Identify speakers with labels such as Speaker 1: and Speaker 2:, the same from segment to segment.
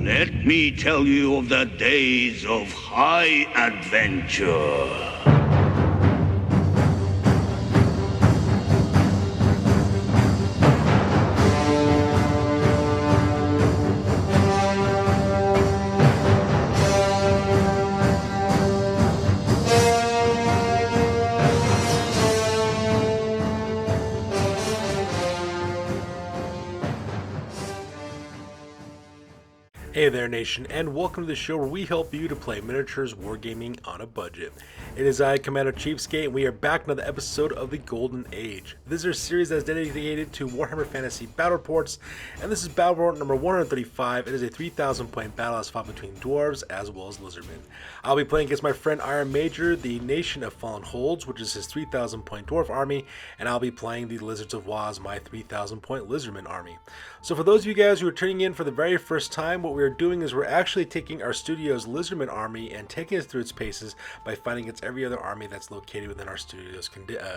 Speaker 1: Let me tell you of the days of high adventure.
Speaker 2: Hey there, Nation, and welcome to the show where we help you to play miniatures wargaming on a budget. It is I, Commander Chiefskate, and we are back with another episode of the Golden Age. This is our series that is dedicated to Warhammer Fantasy Battle Reports, and this is Battle Report number 135. It is a 3,000 point battle as fought between Dwarves as well as Lizardmen. I'll be playing against my friend Iron Major, the Nation of Fallen Holds, which is his 3,000 point Dwarf army, and I'll be playing the Lizards of Waz, my 3,000 point Lizardman army. So for those of you guys who are tuning in for the very first time, what we're doing is we're actually taking our studio's Lizardman army and taking it through its paces by fighting against every other army that's located within our studio's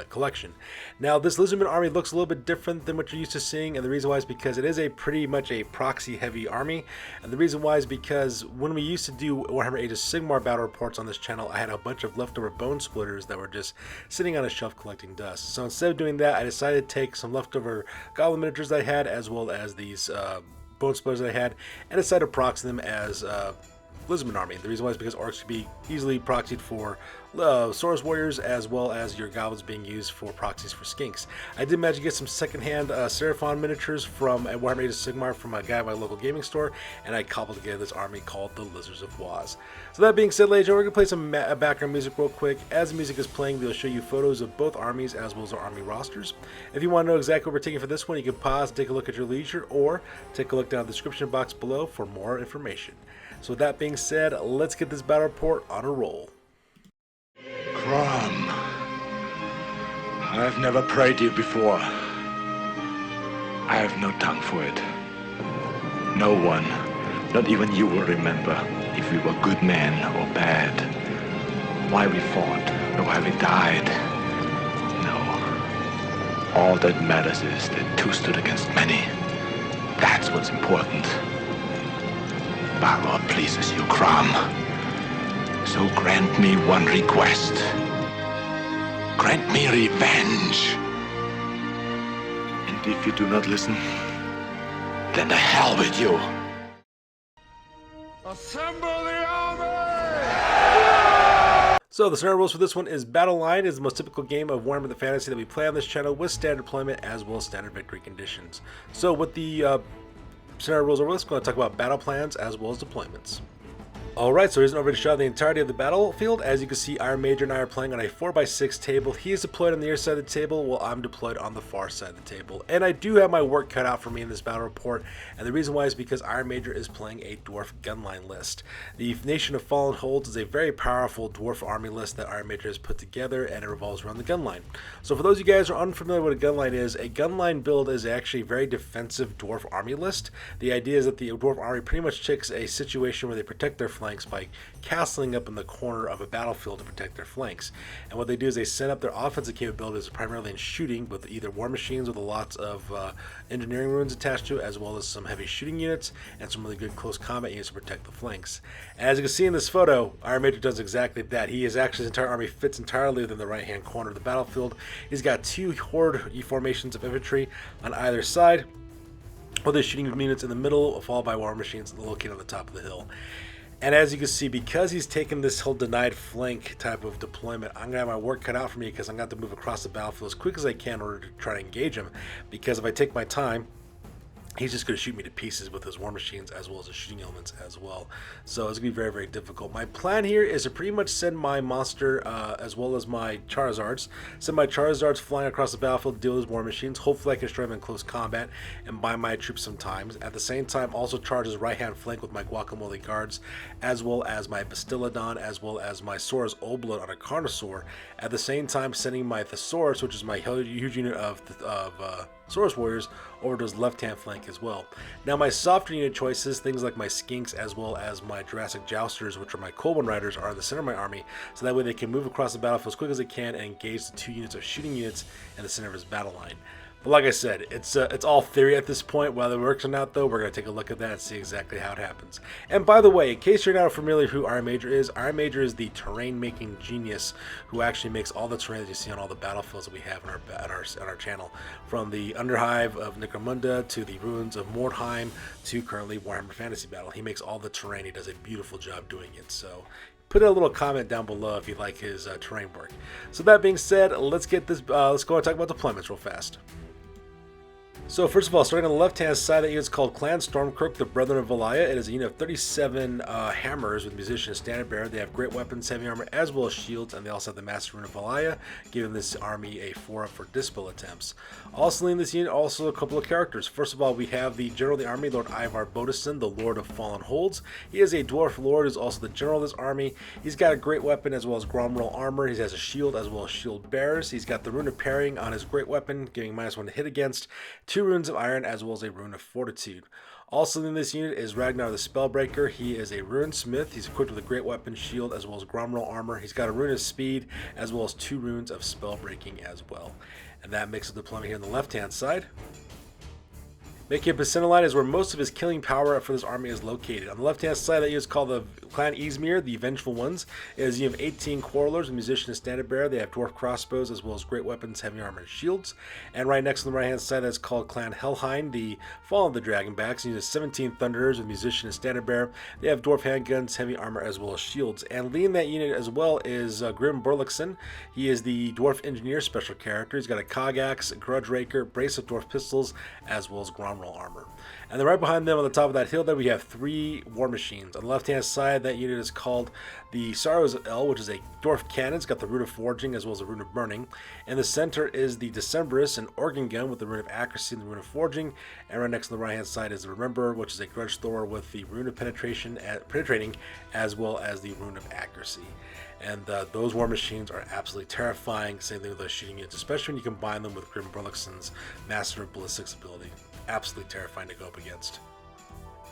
Speaker 2: collection. Now, this Lizardman army looks a little bit different than what you're used to seeing, and the reason why is because it is a pretty much a proxy heavy army, and the reason why is because when we used to do Warhammer Age of Sigmar battle reports on this channel, I had a bunch of leftover bone splitters that were just sitting on a shelf collecting dust. So instead of doing that, I decided to take some leftover goblin miniatures that I had, as well as these bone splitters that I had, and decided to proxy them as Lizardman army. The reason why is because orcs can be easily proxied for Saurus warriors, as well as your goblins being used for proxies for skinks. I did manage to get some secondhand Seraphon miniatures from a Warhammer Age of Sigmar from a guy at my local gaming store, and I cobbled together this army called the Lizards of Waz. So that being said, ladies and gentlemen, we're going to play some background music real quick. As the music is playing, they'll show you photos of both armies as well as our army rosters. If you want to know exactly what we're taking for this one, you can pause and take a look at your leisure, or take a look down the description box below for more information. So with that being said, let's get this battle report on a roll.
Speaker 3: Grom, I've never prayed you before. I have no tongue for it. No one, not even you, will remember if we were good men or bad, why we fought, or why we died. No. All that matters is that two stood against many. That's what's important. Balor pleases you, Grom. So grant me one request. Grant me revenge. And if you do not listen, then to hell with you.
Speaker 4: Assemble the army!
Speaker 2: So the scenario rules for this one is Battle Line is the most typical game of Warhammer the Fantasy that we play on this channel, with standard deployment as well as standard victory conditions. So with the scenario rules over, let's go to talk about battle plans as well as deployments. Alright, so here's an overview shot of the entirety of the battlefield. As you can see, Iron Major and I are playing on a 4x6 table. He is deployed on the near side of the table, while I'm deployed on the far side of the table. And I do have my work cut out for me in this battle report, and the reason why is because Iron Major is playing a dwarf gunline list. The Nation of Fallen Holds is a very powerful dwarf army list that Iron Major has put together, and it revolves around the gunline. So for those of you guys who are unfamiliar with what a gunline build is actually a very defensive dwarf army list. The idea is that the dwarf army pretty much takes a situation where they protect their flanks by castling up in the corner of a battlefield to protect their flanks. And what they do is they set up their offensive capabilities primarily in shooting, with either war machines with lots of engineering runes attached to it, as well as some heavy shooting units and some really good close combat units to protect the flanks. And as you can see in this photo, Iron Major does exactly that. He is actually, his entire army fits entirely within the right hand corner of the battlefield. He's got two horde formations of infantry on either side, with his shooting units in the middle, followed by war machines located on the top of the hill. And as you can see, because he's taken this whole denied flank type of deployment, I'm going to have my work cut out for me, because I'm going to have to move across the battlefield as quick as I can in order to try to engage him. Because if I take my time, he's just going to shoot me to pieces with his war machines as well as his shooting elements as well. So it's going to be very, very difficult. My plan here is to pretty much send my monster as well as my Charizards. Send my Charizards flying across the battlefield to deal with his war machines. Hopefully I can destroy him in close combat and buy my troops some time. At the same time, also charge his right hand flank with my Guacamole guards, as well as my Bastiladon, as well as my Saurus Oldblood on a Carnosaur. At the same time, sending my Thesaurus, which is my huge unit of Saurus warriors, over to his left-hand flank as well. Now my softer unit choices, things like my Skinks as well as my Jurassic Jousters, which are my Cold Riders, are in the center of my army, so that way they can move across the battlefield as quick as they can and engage the two units of shooting units in the center of his battle line. But like I said, it's all theory at this point. Whether it works or not, though, we're going to take a look at that and see exactly how it happens. And by the way, in case you're not familiar who Iron Major is the terrain-making genius who actually makes all the terrain that you see on all the battlefields that we have on our channel. From the Underhive of Necromunda to the Ruins of Mordheim to currently Warhammer Fantasy Battle. He makes all the terrain. He does a beautiful job doing it. So put a little comment down below if you like his terrain work. So that being said, let's get this. Let's go and talk about deployments real fast. So first of all, starting on the left-hand side, that unit is called Clan Stormcroak, the Brethren of Valaya. It is a unit of 37 hammers with musician and standard bearer. They have great weapons, heavy armor, as well as shields, and they also have the Master Rune of Valaya, giving this army a 4-up for dispel attempts. Also leading this unit, also a couple of characters. First of all, we have the General of the Army, Lord Ivar Bodesson, the Lord of Fallen Holds. He is a Dwarf Lord who's also the General of this army. He's got a great weapon as well as Gromril armor. He has a shield as well as shield bearers. He's got the Rune of Parrying on his great weapon, giving -1 to hit against, 2 runes of iron, as well as a Rune of Fortitude. Also in this unit is Ragnar the Spellbreaker. He is a Runesmith. He's equipped with a great weapon, shield, as well as Gromril armor. He's got a Rune of Speed, as well as 2 runes of Spellbreaking as well. And that makes the deployment here on the left-hand side. Making up his center line is where most of his killing power for this army is located. On the left-hand side, that is called the Clan Ysmir, the Vengeful Ones. It is a unit of 18 quarrelers, a musician and standard bearer. They have dwarf crossbows as well as great weapons, heavy armor, and shields. And right next on the right-hand side, that's called Clan Helheim, the Fall of the Dragonbacks. He has 17 thunderers with musician and standard bearer. They have dwarf handguns, heavy armor, as well as shields. And leading that unit as well is Grim Burlickson. He is the dwarf engineer special character. He's got a cog axe, a grudge raker, brace of dwarf pistols, as well as Gromril armor. And then right behind them on the top of that hill there we have 3 war machines. On the left hand side, that unit is called the Sorrows of El, which is a dwarf cannon. It's got the Rune of Forging as well as the Rune of Burning. In the center is the Decemberus, an organ gun with the Rune of Accuracy and the Rune of Forging. And right next on the right hand side is the Remember, which is a grudge thrower with the Rune of Penetrating as well as the Rune of Accuracy. And those war machines are absolutely terrifying. Same thing with those shooting units, especially when you combine them with Grim Burlickson's Master of Ballistics ability. Absolutely terrifying to go up against.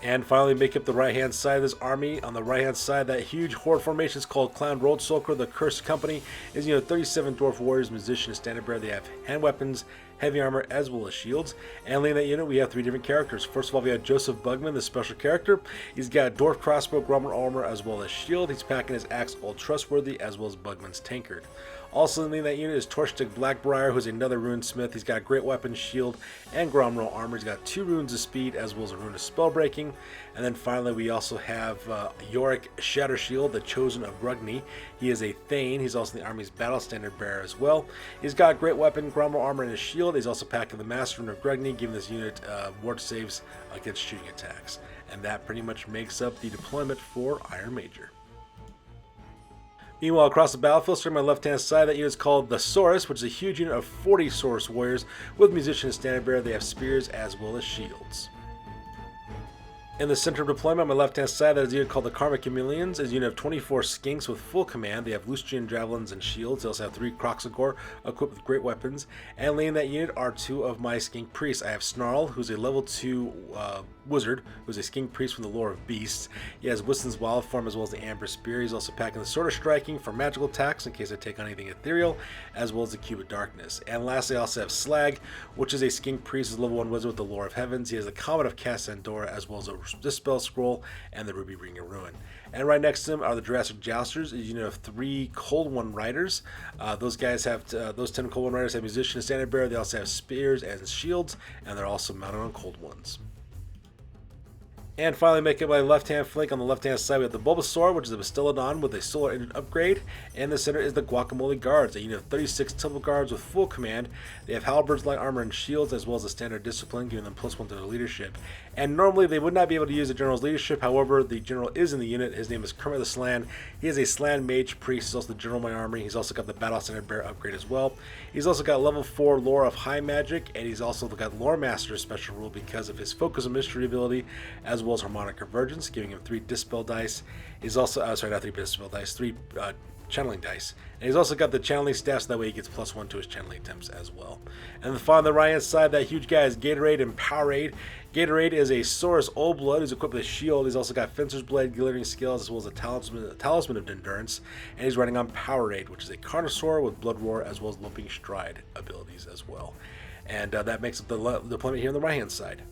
Speaker 2: And finally, make up the right-hand side of this army. On the right-hand side, that huge horde formation is called Clan Roadsulker, the Cursed Company. Is 37 dwarf warriors, musician, and standard bearer. They have hand weapons, heavy armor, as well as shields. And leading that unit, we have 3 different characters. First of all, we have Joseph Bugman, the special character. He's got dwarf crossbow, Gromril armor, as well as shield. He's packing his axe, All Trustworthy, as well as Bugman's tankard. Also leading that unit is Torstig Blackbriar, who's another Runesmith. He's got a great weapon, shield, and Gromril armor. He's got 2 runes of speed, as well as a rune of spellbreaking. And then finally, we also have Iorek Shattershield, the Chosen of Grungni. He is a Thane. He's also the army's battle standard bearer as well. He's got a great weapon, Gromril armor, and a shield. He's also packing the Master Rune of Grungni, giving this unit ward saves against shooting attacks. And that pretty much makes up the deployment for Iron Major. Meanwhile, across the battlefield, starting on my left-hand side, that unit is called the Saurus, which is a huge unit of 40 Saurus warriors with musician and standard bearer. They have spears as well as shields. In the center of deployment, on my left-hand side, that is a unit called the Karmic Chameleons. Is a unit of 24 skinks with full command. They have Lustrian javelins and shields. They also have 3 Croxagore equipped with great weapons. And leading that unit are 2 of my skink priests. I have Snarl, who's a level 2 wizard, who's a skink priest from the lore of beasts. He has Wiston's wild form as well as the Amber Spear. He's also packing the Sword of Striking for magical attacks in case I take on anything ethereal, as well as the Cube of Darkness. And lastly, I also have Slag, which is a skink priest, is level 1 wizard with the lore of heavens. He has the Comet of Cassandora as well as a Dispel Scroll and the Ruby Ring of Ruin. And right next to him are the Jurassic Jousters, a unit of 3 Cold One Riders. Those guys have those 10 Cold One Riders have musician and standard bearer. They also have spears and shields, and they're also mounted on Cold Ones. And finally, make up my left-hand flank. On the left-hand side, we have the Bulbasaur, which is a Bastiladon with a solar engine upgrade. And in the center is the Guacamole Guards, a unit of 36 Temple Guards with full command. They have Halberds, light armor, and shields, as well as a standard discipline, giving them +1 to their leadership. And normally, they would not be able to use the General's leadership. However, the General is in the unit. His name is Kermit the Slan. He is a Slan Mage Priest. He's also the General of my army. He's also got the Battle Standard Bearer upgrade as well. He's also got level 4 Lore of High Magic, and he's also got Lore Master special rule because of his Focus of Mystery ability, as well as Harmonic Convergence, giving him 3 Dispel dice. He's also, sorry, not 3 Dispel dice, 3 channeling dice. And he's also got the channeling staff, so that way he gets +1 to his channeling attempts as well. And then finally on the right hand side, that huge guy is Gatorade and Powerade. Gatorade is a Saurus Old Blood who's equipped with a shield. He's also got Fencer's Blade, Glittering Scales, as well as a Talisman of Endurance. And he's running on Powerade, which is a Carnosaur with Blood Roar, as well as Lumping Stride abilities as well. and that makes up the deployment here on the right hand side.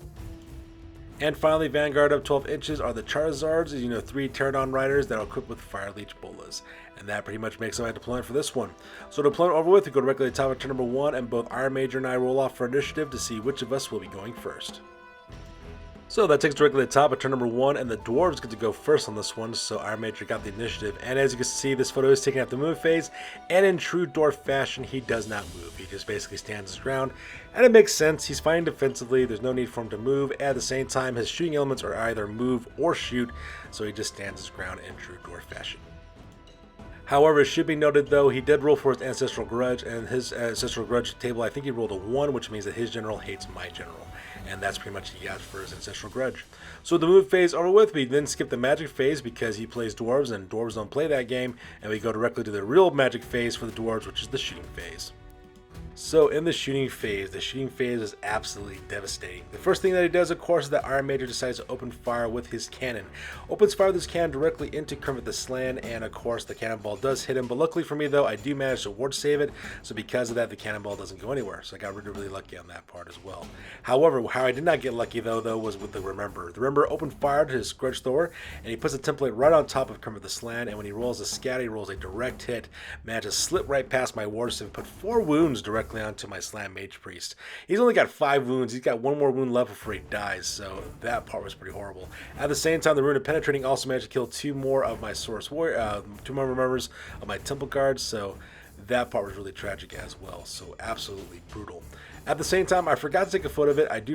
Speaker 2: And finally, Vanguard up 12 inches are the Charizards, as you know, 3 Pterodon riders that are equipped with Fire Leech Bolas. And that pretty much makes up my deployment for this one. So deployment over with, we go directly to the top of turn number 1, and both Iron Major and I roll off for initiative to see which of us will be going first. So that takes directly to the top of turn number 1, and the Dwarves get to go first on this one, so Iron Major got the initiative. And as you can see, this photo is taken at the move phase, and in true Dwarf fashion, he does not move. He just basically stands his ground, and it makes sense. He's fine defensively, there's no need for him to move. At the same time, his shooting elements are either move or shoot, so he just stands his ground in true Dwarf fashion. However, it should be noted though, he did roll for his Ancestral Grudge, and his Ancestral Grudge table, I think he rolled a 1, which means that his general hates my general. And that's pretty much what he got for his Ancestral Grudge. So the move phase over with, we then skip the magic phase because he plays Dwarves, and Dwarves don't play that game, and we go directly to the real magic phase for the Dwarves, which is the shooting phase. So in the shooting phase is absolutely devastating. The first thing that he does, of course, is that Iron Major decides to open fire with his cannon. Opens fire with his cannon directly into Kermit the Slan, and of course the cannonball does hit him. But luckily for me though, I do manage to ward save it, so because of that, the cannonball doesn't go anywhere. So I got really lucky on that part as well. However, how I did not get lucky though was with the Remember. The Remember opened fire to his Grudge Thrower, and he puts a template right on top of Kermit the Slan, and when he rolls a scatter, he rolls a direct hit, manages to slip right past my ward save and put 4 wounds directly onto my Slam Mage Priest. He's only got 5 wounds. He's got 1 more wound left before he dies, so that part was pretty horrible. At the same time, the Rune of Penetrating also managed to kill 2 more of my Source Warrior, 2 more members of my Temple Guards, so that part was really tragic as well. So absolutely brutal. At the same time, I forgot to take a photo of it. I do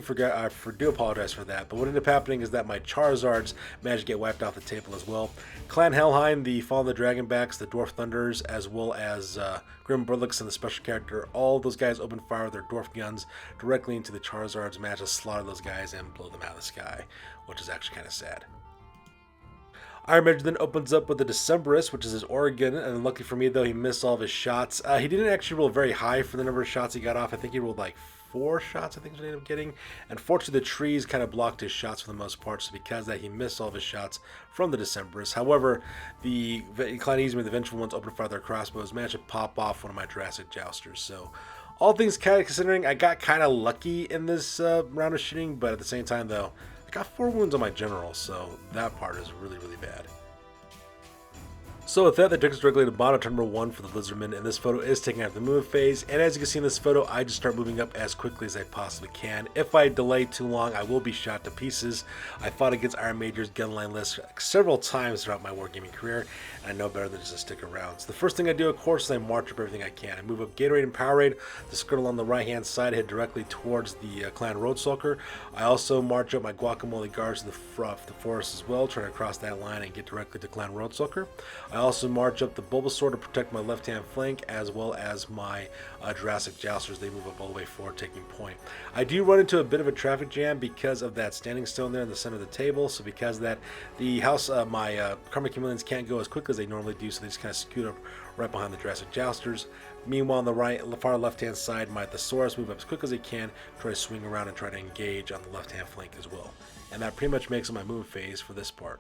Speaker 2: apologize for that. But what ended up happening is that my Charizards managed to get wiped off the table as well. Clan Helheim, the Fall of the Dragonbacks, the Dwarf Thunders, as well as Grim Burlix and the special character, all those guys opened fire with their Dwarf guns directly into the Charizards, managed to slaughter those guys and blow them out of the sky, which is actually kind of sad. Iron Major then opens up with the Decemberist, which is his Oregon, and lucky for me though, he missed all of his shots. He didn't actually roll very high for the number of shots he got off. I think he rolled like 4 shots, I think he ended up getting. Unfortunately, the trees kind of blocked his shots for the most part, so because of that, he missed all of his shots from the Decemberist. However, the Clan Easement, the Vengeful Ones, opened fire with their crossbows, managed to pop off one of my Jurassic Jousters. So all things kind of considering, I got kind of lucky in this round of shooting, but at the same time though, I got 4 wounds on my general, so that part is really bad. So with that takes us directly to bottom turn number 1 for the Lizardmen, and this photo is taken after the move phase. And as you can see in this photo, I just start moving up as quickly as I possibly can. If I delay too long, I will be shot to pieces. I fought against Iron Major's gunline list several times throughout my wargaming career, and I know better than just to stick around. So the first thing I do, of course, is I march up everything I can. I move up Gatorade and Powerade to skirt along the right-hand side, head directly towards the Clan Roadsulker. I also march up my Guacamole Guards to the forest as well, trying to cross that line and get directly to Clan Roadsulker. I also march up the Bulbasaur to protect my left-hand flank, as well as my Jurassic Jousters. They move up all the way forward, taking point. I do run into a bit of a traffic jam because of that standing stone there in the center of the table, so because of that, the house, my Karmic Chameleons can't go as quickly as they normally do, so they just kind of scoot up right behind the Jurassic Jousters. Meanwhile, on the far left-hand side, my Thesaurus move up as quick as they can, try to swing around and try to engage on the left-hand flank as well. And that pretty much makes it my move phase for this part.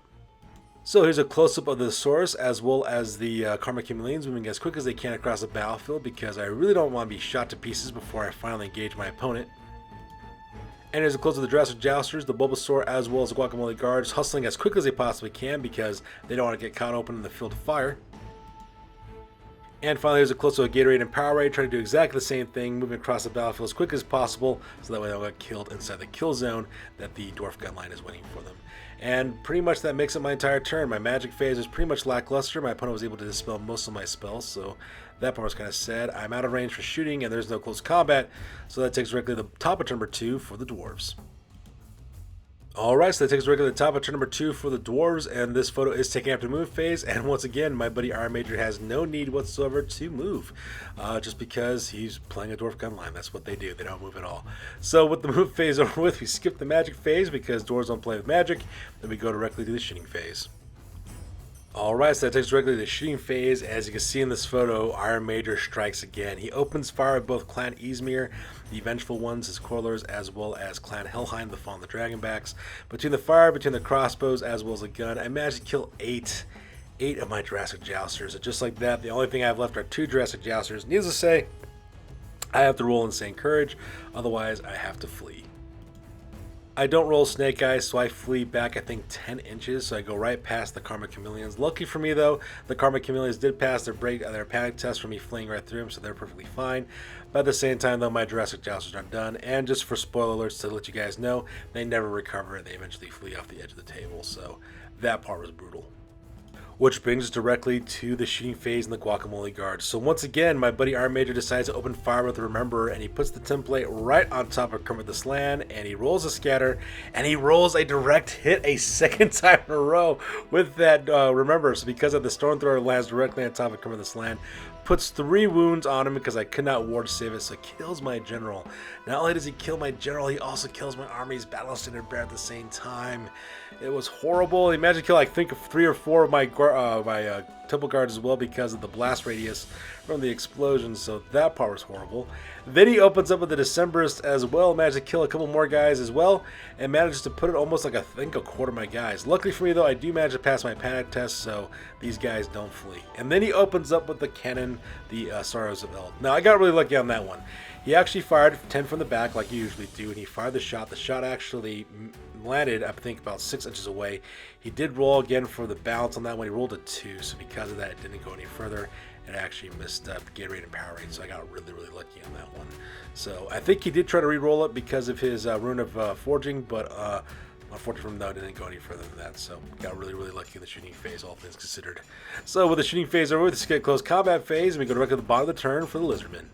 Speaker 2: So here's a close-up of the Thesaurus as well as the Karmic Chameleons moving as quick as they can across the battlefield, because I really don't want to be shot to pieces before I finally engage my opponent. And here's a close-up of the Jurassic Jousters, the Bulbasaur as well as the Guacamole Guards, hustling as quick as they possibly can because they don't want to get caught open in the field of fire. And finally, here's a close-up of Gatorade and Powerade, trying to do exactly the same thing, moving across the battlefield as quick as possible, so that way they don't get killed inside the kill zone that the Dwarf Gunline is waiting for them. And pretty much that makes up my entire turn. My magic phase was pretty much lackluster. My opponent was able to dispel most of my spells, so that part was kind of sad. I'm out of range for shooting, and there's no close combat, so that takes directly to the top of turn number 2 for the Dwarves. Alright, so that takes us directly to the top of turn number 2 for the Dwarves, and this photo is taken after move phase, and once again, my buddy Iron Major has no need whatsoever to move, just because he's playing a Dwarf Gunline. That's what they do, they don't move at all. So with the move phase over with, we skip the magic phase because Dwarves don't play with magic, then we go directly to the shooting phase. Alright, so that takes directly to the shooting phase. As you can see in this photo, Iron Major strikes again. He opens fire at both Clan Ysmir, the Vengeful Ones, his Coilers, as well as Clan Helheim, the Fall of the Dragonbacks. Between the fire, between the crossbows, as well as a gun, I managed to kill 8 of my Jurassic Jousters. And just like that, the only thing I have left are 2 Jurassic Jousters. Needless to say, I have to roll Insane Courage, otherwise I have to flee. I don't roll Snake Eyes, so I flee back, I think, 10 inches, so I go right past the Karma Chameleons. Lucky for me, though, the Karma Chameleons did pass their panic test for me fleeing right through them, so they're perfectly fine. But at the same time, though, my Jurassic Jousters are done, and just for spoiler alerts to let you guys know, they never recover, and they eventually flee off the edge of the table, so that part was brutal. Which brings us directly to the shooting phase and the Guacamole Guard. So once again, my buddy Iron Major decides to open fire with the Rememberer, and he puts the template right on top of Kermit the Slan, and he rolls a scatter, and he rolls a direct hit a second time in a row with that Rememberer. So because of the Storm Thrower lands directly on top of Kermit the Slan, puts 3 wounds on him because I could not ward save it, so kills my general. Not only does he kill my general, he also kills my army's battle standard bear at the same time. It was horrible. He managed to kill, I think, 3 or 4 of my temple guards as well because of the blast radius from the explosion, so that part was horrible. Then he opens up with the Decemberist as well, managed to kill a couple more guys as well, and manages to put it almost like, I think, a quarter of my guys. Luckily for me, though, I do manage to pass my panic test, so these guys don't flee. And then he opens up with the cannon, the Sorrows of Eld. Now, I got really lucky on that one. He actually fired 10 from the back like you usually do, and he fired the shot. The shot actually landed, I think, about 6 inches away. He did roll again for the bounce on that one. He rolled a 2, so because of that, it didn't go any further. It actually missed Gatorade and Parrying, so I got really, really lucky on that one. So I think he did try to re-roll it because of his Rune of Forging, but unfortunately from that, it didn't go any further than that. So got really, really lucky in the shooting phase, all things considered. So with the shooting phase over, let's get close combat phase, and we go directly to the bottom of the turn for the Lizardmen.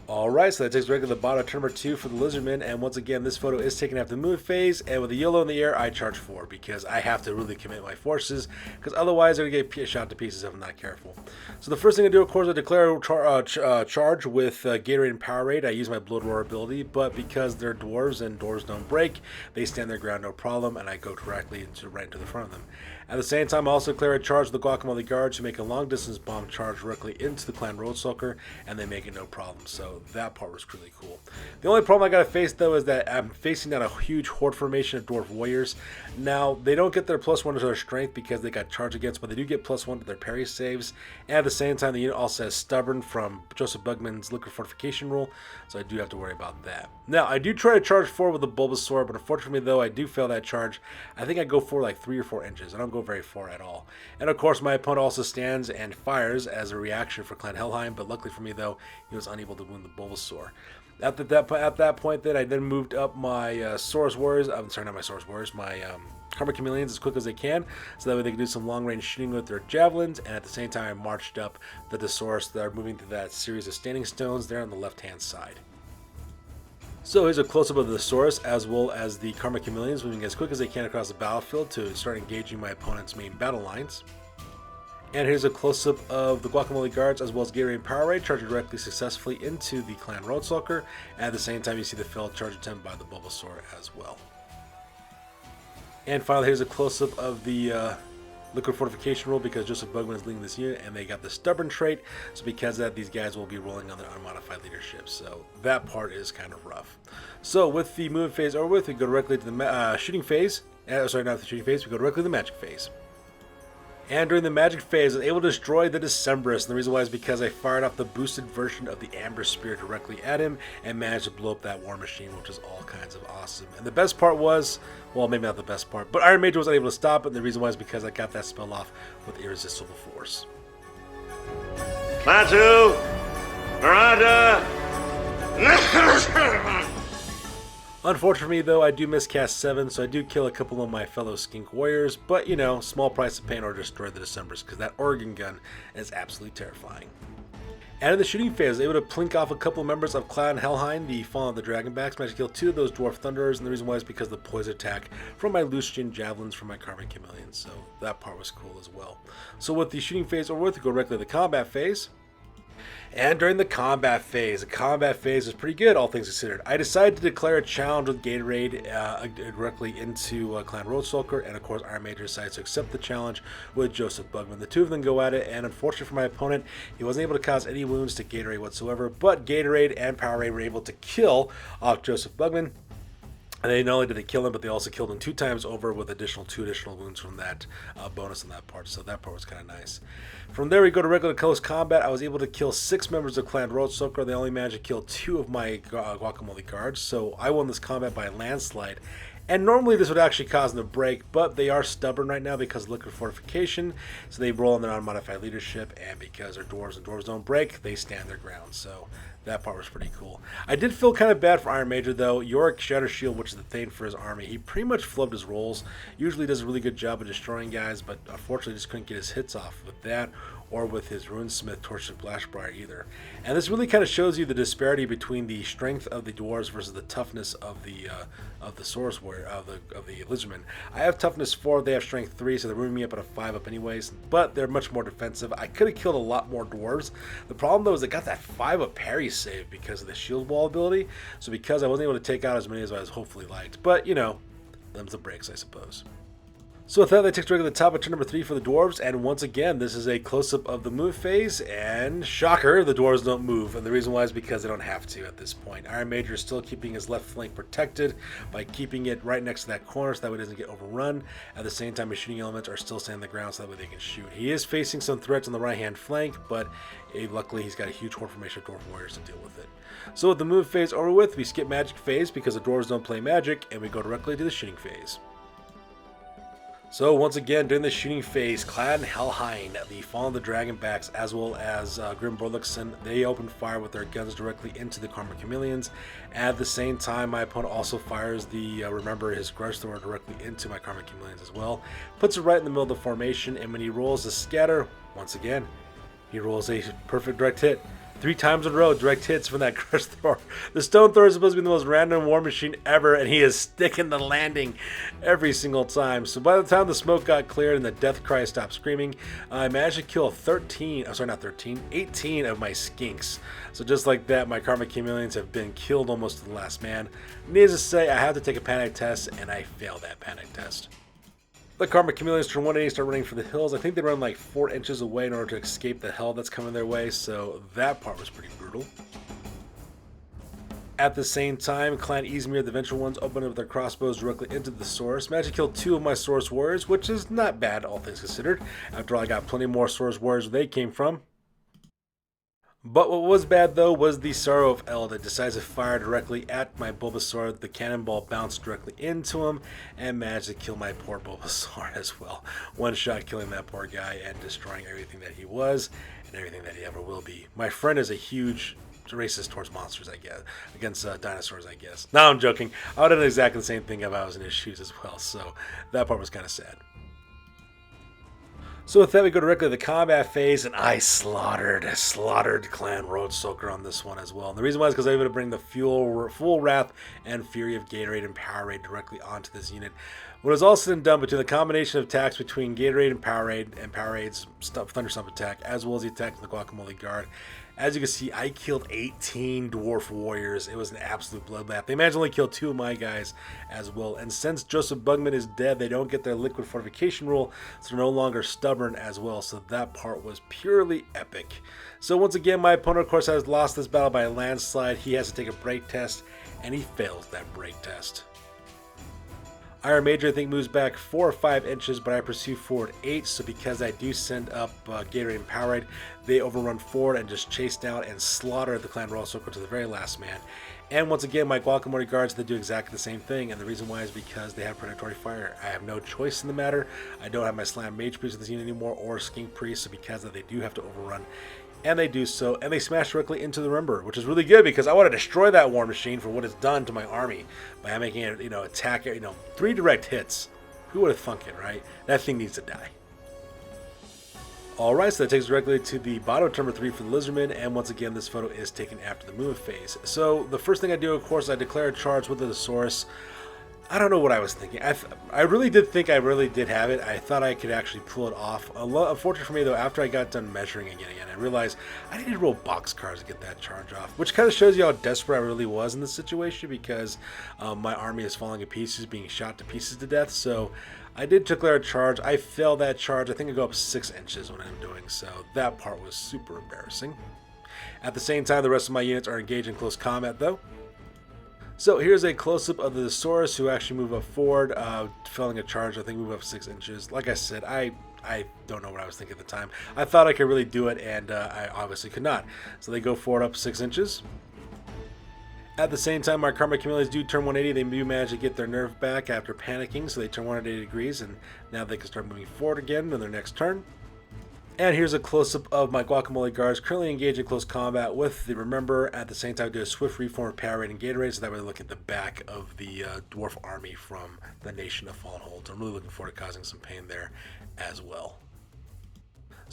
Speaker 2: Alright, so that takes directly to the bottom of turn number 2 for the Lizardmen, and once again, this photo is taken after the move phase, and with the yellow in the air, I charge 4, because I have to really commit my forces, because otherwise they're going to get shot to pieces if I'm not careful. So the first thing I do, of course, I declare charge with Gatorade and Powerade. I use my Blood Roar ability, but because they're dwarves and dwarves don't break, they stand their ground no problem, and I go directly right into the front of them. At the same time, I also declare a charge with the Guacamole Guard to make a long-distance bomb charge directly into the Clan Roadstalker, and they make it no problem. So that part was really cool. The only problem I got to face, though, is that I'm facing down a huge horde formation of Dwarf Warriors. Now, they don't get their +1 to their strength because they got charged against, but they do get +1 to their parry saves. And at the same time, the unit also has Stubborn from Joseph Bugman's Liquid Fortification rule, so I do have to worry about that. Now, I do try to charge 4 with the Bulbasaur, but unfortunately, though, I do fail that charge. I think I go for like 3 or 4 inches. I don't go very far at all. And of course, my opponent also stands and fires as a reaction for Clan Helheim, but luckily for me, though, he was unable to wound the Bulbasaur. At that point, then I moved up my Saurus Warriors. I'm sorry, not my Saurus Warriors. My Karma Chameleons as quick as they can, so that way they can do some long-range shooting with their javelins. And at the same time, I marched up the Thesaurus that are moving to that series of standing stones there on the left-hand side. So here's a close-up of the Thesaurus as well as the Karma Chameleons moving as quick as they can across the battlefield to start engaging my opponent's main battle lines. And here's a close-up of the Guacamole Guards as well as Gatorade and Powerade charging directly successfully into the Clan Roadstalker. And at the same time, you see the failed charge attempt by the Bulbasaur as well. And finally, here's a close-up of the Liquid Fortification rule because Joseph Bugman is leading this unit and they got the Stubborn trait. So because of that, these guys will be rolling on their unmodified leadership. So that part is kind of rough. So with the movement phase over with, we go directly to the shooting phase. Sorry, not the shooting phase. We go directly to the magic phase. And during the magic phase, I was able to destroy the Decemberist. And the reason why is because I fired off the boosted version of the Amber Spear directly at him and managed to blow up that war machine, which is all kinds of awesome. And the best part was, well, maybe not the best part, but Iron Major was unable to stop it. And the reason why is because I got that spell off with Irresistible Force.
Speaker 1: Klaatu! Miranda!
Speaker 2: Unfortunately, though, I do miscast 7, so I do kill a couple of my fellow Skink Warriors, but, you know, small price to pay in order to destroy the Decembers, because that Oregon gun is absolutely terrifying. And in the shooting phase, I was able to plink off a couple members of Clan Helheim, the Fallen of the Dragonbacks, managed to kill 2 of those Dwarf Thunderers, and the reason why is because of the poison attack from my Lucian Javelins from my Karma Chameleons, so that part was cool as well. So with the shooting phase over with, we go directly to the combat phase. And during the combat phase was pretty good, all things considered. I decided to declare a challenge with Gatorade directly into Clan Roadstalker, and of course Iron Major decides to accept the challenge with Joseph Bugman. The two of them go at it, and unfortunately for my opponent, he wasn't able to cause any wounds to Gatorade whatsoever, but Gatorade and Powerade were able to kill off Joseph Bugman. And they not only did they kill him, but they also killed him 2 times over with two additional wounds from that bonus on that part. So that part was kind of nice. From there, we go to regular close combat. I was able to kill 6 members of Clan Roadsoaker. They only managed to kill 2 of my Guacamole guards. So I won this combat by a landslide. And normally this would actually cause them to break, but they are stubborn right now because of liquid fortification. So they roll on their unmodified leadership, and because they're dwarves and dwarves don't break, they stand their ground. So that part was pretty cool. I did feel kind of bad for Iron Major though. Iorek Shattershield, which is the Thane for his army, he pretty much flubbed his rolls. Usually does a really good job of destroying guys, but unfortunately just couldn't get his hits off with that or with his Runesmith Torstig Blackbriar either. And this really kind of shows you the disparity between the strength of the dwarves versus the toughness of the Source Warrior of the Lizardmen. I have toughness 4, they have strength 3, so they're moving me up at a 5 up anyways. But they're much more defensive. I could have killed a lot more dwarves. The problem though is I got that 5 up parry save because of the shield wall ability. So because I wasn't able to take out as many as I was hopefully liked. But you know, them's the breaks, I suppose. So with that takes us to the top of turn number 3 for the Dwarves, and once again, this is a close-up of the move phase, and shocker, the Dwarves don't move, and the reason why is because they don't have to at this point. Iron Major is still keeping his left flank protected by keeping it right next to that corner so that way it doesn't get overrun. At the same time, his shooting elements are still staying on the ground so that way they can shoot. He is facing some threats on the right-hand flank, but luckily he's got a huge horde formation of Dwarf Warriors to deal with it. So with the move phase over with, we skip magic phase because the Dwarves don't play magic, and we go directly to the shooting phase. So once again, during the shooting phase, Clan Helheim, the Fall of the Dragonbacks, as well as Grim Bodesson, they open fire with their guns directly into the Karma Chameleons. At the same time, my opponent also fires the Remember his Grudge Thrower directly into my Karma Chameleons as well. Puts it right in the middle of the formation, and when he rolls the scatter, once again, he rolls a perfect direct hit. 3 times in a row, direct hits from that Grudge Thrower. The Stone Thrower is supposed to be the most random war machine ever, and he is sticking the landing every single time. So by the time the smoke got cleared and the death cry stopped screaming, I managed to kill 18 of my skinks. So just like that, my Karma Chameleons have been killed almost to the last man. Needless to say, I had to take a panic test, and I failed that panic test. The Karma Chameleons turn 180 start running for the hills. I think they run like 4 inches away in order to escape the hell that's coming their way, so that part was pretty brutal. At the same time, Clan Izmir, the Vengeful Ones, opened up their crossbows directly into the source. Managed to kill 2 of my Source Warriors, which is not bad, all things considered. After all, I got plenty more Source Warriors where they came from. But what was bad though was the Sorrow of El that decides to fire directly at my Bulbasaur. The cannonball bounced directly into him and managed to kill my poor Bulbasaur as well. One shot killing that poor guy and destroying everything that he was and everything that he ever will be. My friend is a huge racist towards monsters, I guess, against dinosaurs, I guess. No, I'm joking. I would have done exactly the same thing if I was in his shoes as well, so that part was kind of sad. So with that, we go directly to the combat phase, and I slaughtered Clan Roadsoaker on this one as well. And the reason why is because I was able to bring the full Wrath and Fury of Gatorade and Powerade directly onto this unit. When it was all said and done, between the combination of attacks between Gatorade and Powerade's Thunderstomp attack, as well as the attack from the Guacamole Guard, as you can see, I killed 18 Dwarf Warriors. It was an absolute bloodbath. They managed to only kill 2 of my guys as well. And since Joseph Bugman is dead, they don't get their liquid fortification rule, so they're no longer stubborn as well. So that part was purely epic. So once again, my opponent, of course, has lost this battle by a landslide. He has to take a break test, and he fails that break test. Iron Major, I think, moves back 4 or 5 inches, but I pursue forward 8, so because I do send up Gatorade and Powerade, they overrun forward and just chase down and slaughter the Clan Roadsoaker to the very last man. And once again, my Guacamole Guards, they do exactly the same thing, and the reason why is because they have Predatory Fire. I have no choice in the matter. I don't have my Slam Mage Priest with this unit anymore, or Skink Priest, so because of that, they do have to overrun. And they do so, and they smash directly into the Remember, which is really good because I want to destroy that war machine for what it's done to my army by making it, attack it, 3 direct hits. Who would have thunk it, right? That thing needs to die. Alright, so that takes us directly to the bottom of number 3 for the Lizardmen, and once again, this photo is taken after the move phase. So, the first thing I do, of course, I declare a charge with the source. I don't know what I was thinking. I really did think I really did have it. I thought I could actually pull it off. Unfortunately for me, though, after I got done measuring again, I realized I needed to roll boxcars to get that charge off, which kind of shows you how desperate I really was in this situation because my army is falling to pieces, being shot to pieces to death. So I did declare a charge. I failed that charge. I think I go up 6 inches when I'm doing so. That part was super embarrassing. At the same time, the rest of my units are engaged in close combat, though. So here's a close-up of the Saurus who actually move up forward, filling a charge. I think move up 6 inches. Like I said, I don't know what I was thinking at the time. I thought I could really do it, and I obviously could not. So they go forward up 6 inches. At the same time, our Karma Chameleons do turn 180. They do manage to get their nerve back after panicking, so they turn 180 degrees, and now they can start moving forward again in their next turn. And here's a close-up of my Guacamole guards currently engaged in close combat with the Remember. At the same time, do a swift reform of Parrying and Gatorade, so that way they look at the back of the dwarf army from the Nation of Fallen Holds. I'm really looking forward to causing some pain there as well.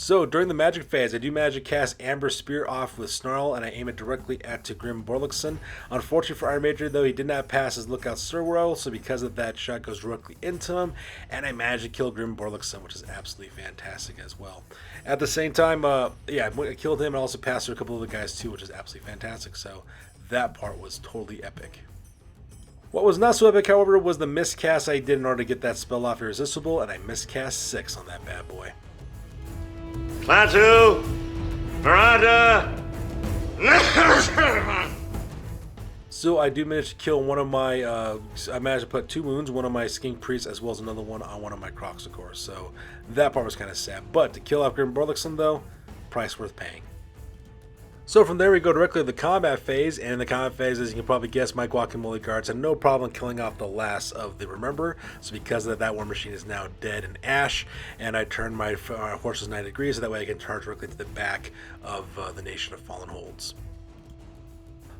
Speaker 2: So during the magic phase, I do manage to cast Amber Spear off with Snarl, and I aim it directly at Grim Borlickson. Unfortunately for Iron Major, though, he did not pass his Lookout Surwirl, so because of that, shot goes directly into him, and I managed to kill Grim Borlickson, which is absolutely fantastic as well. At the same time, I killed him and also passed through a couple of the guys too, which is absolutely fantastic. So that part was totally epic. What was not so epic, however, was the miscast I did in order to get that spell off Irresistible, and I miscast 6 on that bad boy.
Speaker 1: Klaatu! Veranda!
Speaker 2: So I do manage to kill one of my, I managed to put 2 wounds, one of my Skink Priests as well as another one on one of my Croxicors. So that part was kind of sad. But to kill off Grim Borlickson though, price worth paying. So from there we go directly to the combat phase, and in the combat phase, as you can probably guess, my Guacamole guards had no problem killing off the last of the Remember. So because of that, that War Machine is now dead in ash, and I turn my horses 90 degrees so that way I can charge directly to the back of the Nation of Fallen Holds.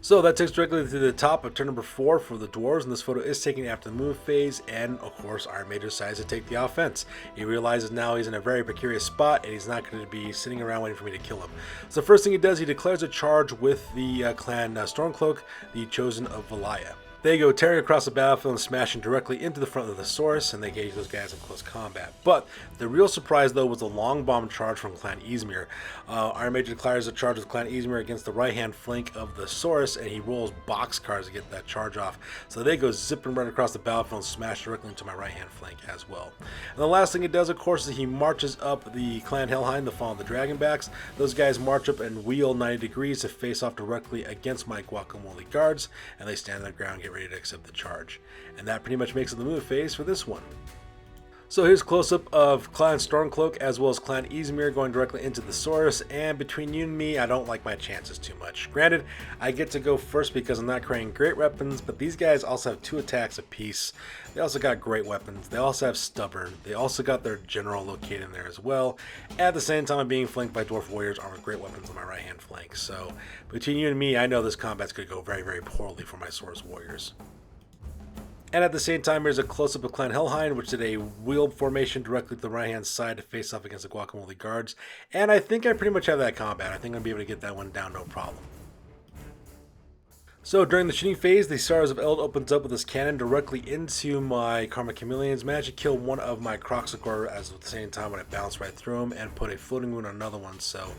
Speaker 2: So that takes directly to the top of turn number 4 for the Dwarves, and this photo is taken after the move phase, and of course Iron Major decides to take the offense. He realizes now he's in a very precarious spot, and he's not going to be sitting around waiting for me to kill him. So the first thing he does, he declares a charge with the clan Stormcloak, the Chosen of Valaya. They go tearing across the battlefield and smashing directly into the front of the Saurus, and they engage those guys in close combat. But the real surprise, though, was the long bomb charge from Clan Izmir. Iron Major declares a charge with Clan Izmir against the right-hand flank of the Saurus, and he rolls boxcars to get that charge off. So they go zipping right across the battlefield and smash directly into my right-hand flank as well. And the last thing he does, of course, is he marches up the Clan Helheim, the Fall of the Dragonbacks. Those guys march up and wheel 90 degrees to face off directly against my Guacamole guards, and they stand on the ground, get ready to accept the charge. And that pretty much makes it the move phase for this one. So here's a close-up of Clan Stormcloak as well as Clan Izmir going directly into the Saurus, and between you and me, I don't like my chances too much. Granted, I get to go first because I'm not creating great weapons, but these guys also have 2 attacks apiece. They also got great weapons. They also have Stubborn. They also got their General located in there as well. At the same time, I'm being flanked by Dwarf Warriors armed with great weapons on my right-hand flank. So between you and me, I know this combat's going to go very, very poorly for my Saurus Warriors. And at the same time, here's a close-up of Clan Helheim, which did a wheel formation directly to the right-hand side to face off against the Guacamole guards. And I think I pretty much have that combat. I think I'll be able to get that one down no problem. So during the shooting phase, the Stars of Eld opens up with this cannon directly into my Karma Chameleons. Managed to kill one of my Croxicor at the same time when I bounced right through him and put a floating wound on another one. So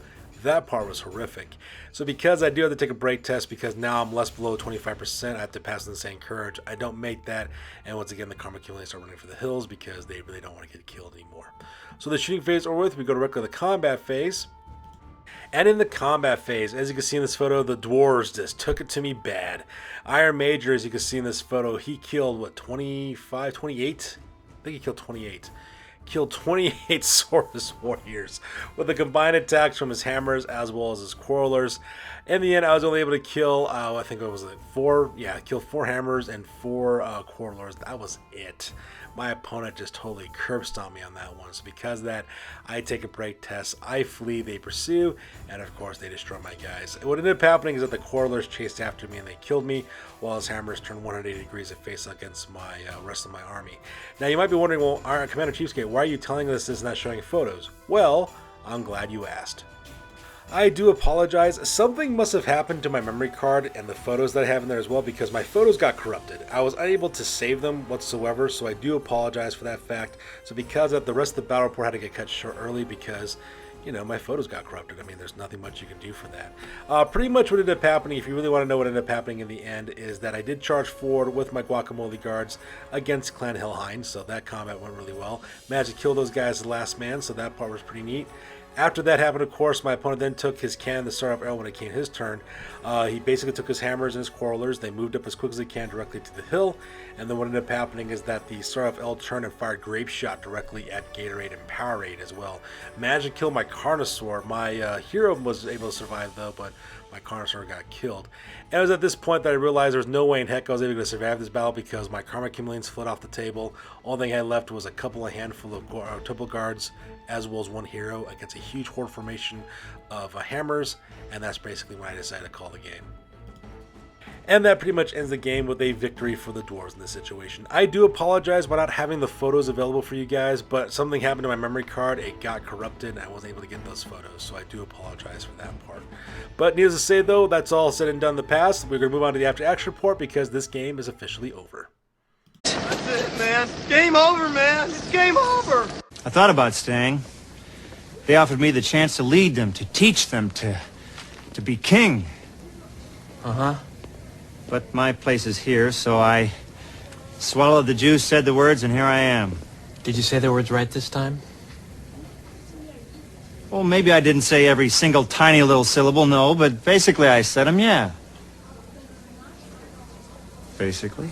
Speaker 2: that part was horrific. So because I do have to take a break test because now I'm less below 25%, I have to pass Insane Courage. I don't make that, and once again the Karma Chameleons start running for the hills because they really don't want to get killed anymore. So the shooting phase over with, we go directly to the combat phase. And in the combat phase, as you can see in this photo, the Dwarves just took it to me bad. Iron Major, as you can see in this photo, he killed, what, 25, 28? I think he killed 28. Killed 28 Saurus Warriors with the combined attacks from his hammers as well as his quarrelers. In the end, I was only able to kill, I think it was like 4, killed 4 hammers and 4 quarrelers. That was it. My opponent just totally curb stomped me on that one. So because of that, I take a break test, I flee, they pursue, and of course they destroy my guys. What ended up happening is that the quarrelers chased after me and they killed me, while his hammers turned 180 degrees to face against my rest of my army. Now you might be wondering, well, Commander Chiefscape, why are you telling us this is not showing photos? Well, I'm glad you asked. I do apologize. Something must have happened to my memory card and the photos that I have in there as well, because my photos got corrupted. I was unable to save them whatsoever, so I do apologize for that fact. So because of the rest of the battle report had to get cut short early because, you know, my photos got corrupted. I mean, there's nothing much you can do for that. Pretty much what ended up happening, if you really want to know what ended up happening in the end, is that I did charge forward with my Guacamole guards against Clan Helheim, so that combat went really well. Managed to kill those guys as the last man, so that part was pretty neat. After that happened, of course, my opponent then took his cannon to start off arrow when it came his turn. He basically took his hammers and his quarrelers. They moved up as quick as they can directly to the hill. And then what ended up happening is that the start off L turned and fired Grape Shot directly at Gatorade and Powerade as well. Managed to kill my Carnosaur. My hero was able to survive though, but my Carnosaur got killed. And it was at this point that I realized there was no way in heck I was able to survive this battle because my Karma Chameleons fled off the table. Only thing I had left was a handful of Temple Guards as well as one hero against a huge horde formation of hammers, and that's basically when I decided to call the game. And that pretty much ends the game with a victory for the Dwarves in this situation. I do apologize about not having the photos available for you guys, but something happened to my memory card. It got corrupted and I wasn't able to get those photos, so I do apologize for that part. But needless to say though, that's all said and done in the past. We're going to move on to the after action report because this game is officially over.
Speaker 4: That's it, man. Game over, man. It's game over.
Speaker 5: I thought about staying. They offered me the chance to lead them, to teach them, to be king.
Speaker 6: Uh-huh.
Speaker 5: But my place is here, so I swallowed the juice, said the words, and here I am.
Speaker 6: Did you say the words right this time?
Speaker 5: Well, maybe I didn't say every single tiny little syllable, no, but basically I said them, yeah. Basically.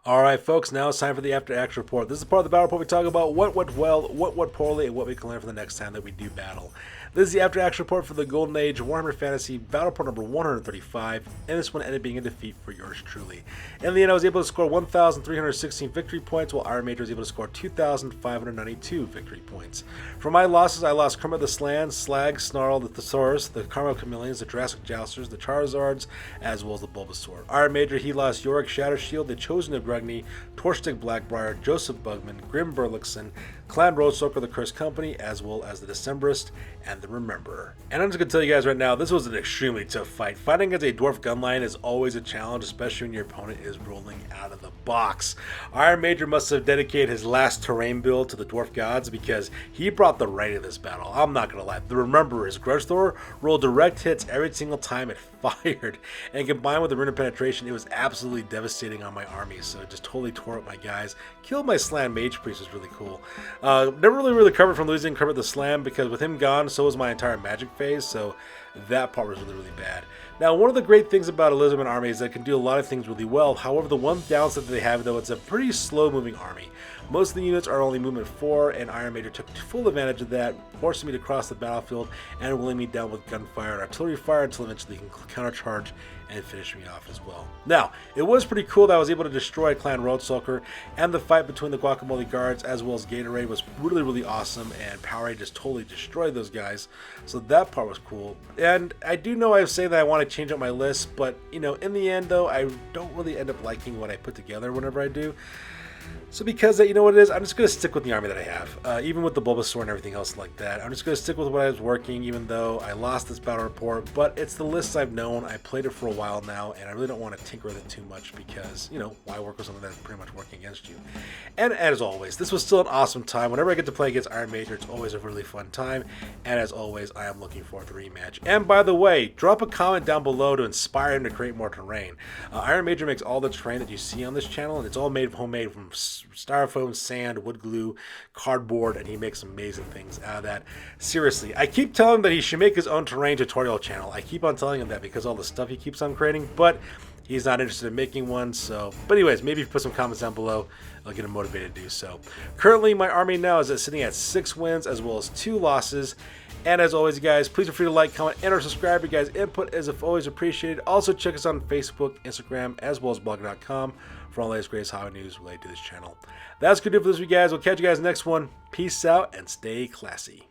Speaker 2: Alright folks, now it's time for the after action report. This is the part of the battle report we talk about what went well, what went poorly, and what we can learn for the next time that we do battle. This is the after action report for the Golden Age Warhammer Fantasy Battle Report number 135, and this one ended up being a defeat for yours truly. In the end, I was able to score 1,316 victory points, while Iron Major was able to score 2,592 victory points. For my losses, I lost Gromril the Slan, Slag, Snarl, the Thesaurus, the Karma Chameleons, the Jurassic Jousters, the Charizards, as well as the Bulbasaur. Iron Major, he lost Iorek Shattershield, the Chosen of Grungni, Torstig Blackbriar, Joseph Bugman, Grim Burlickson, Clan Roadstoker, the Cursed Company, as well as the Decemberist and the Rememberer. And I'm just going to tell you guys right now, this was an extremely tough fight. Fighting against a dwarf gun line is always a challenge, especially when your opponent is rolling out of the box. Iron Major must have dedicated his last terrain build to the dwarf gods because he brought the right in this battle. I'm not going to lie. The Rememberer, his Grudge Thrower, rolled direct hits every single time it fired. And combined with the Rune penetration, it was absolutely devastating on my army. So it just totally tore up my guys. Killed my Slam Mage Priest, was really cool. Never really recovered from losing Kermit the Slam because with him gone, so was my entire magic phase, so that part was really, really bad. Now, one of the great things about a Lizardmen army is that it can do a lot of things really well. However, the one downside that they have, though, it's a pretty slow-moving army. Most of the units are only movement 4, and Iron Major took full advantage of that, forcing me to cross the battlefield and willing me down with gunfire and artillery fire until eventually he can countercharge and finish me off as well. Now, it was pretty cool that I was able to destroy Clan Roadstoker, and the fight between the Guacamole Guards as well as Gatorade was really, really awesome, and Powerade just totally destroyed those guys, so that part was cool. And I do know I say that I want to change up my list, but, you know, in the end, though, I don't really end up liking what I put together whenever I do. So because, you know what it is, I'm just going to stick with the army that I have, even with the Bulbasaur and everything else like that. I'm just going to stick with what I was working, even though I lost this battle report, but it's the list I've known. I played it for a while now, and I really don't want to tinker with it too much because, you know, why work with something that's pretty much working against you? And as always, this was still an awesome time. Whenever I get to play against Iron Major, it's always a really fun time, and as always, I am looking forward to the rematch. And by the way, drop a comment down below to inspire him to create more terrain. Iron Major makes all the terrain that you see on this channel, and it's all made homemade from styrofoam, sand, wood glue, cardboard, and he makes amazing things out of that. Seriously, I keep telling him that he should make his own terrain tutorial channel. I keep on telling him that because all the stuff he keeps on creating, but he's not interested in making one. So, but anyways, maybe if you put some comments down below, I'll get him motivated to do so. Currently, my army now is sitting at 6 wins as well as 2 losses. And as always, guys, please feel free to like, comment, and or subscribe. Your guys' input is always appreciated. Also, check us out on Facebook, Instagram, as well as blogger.com for all the latest greatest hobby news related to this channel. That's going to do it for this week, guys. We'll catch you guys next one. Peace out and stay classy.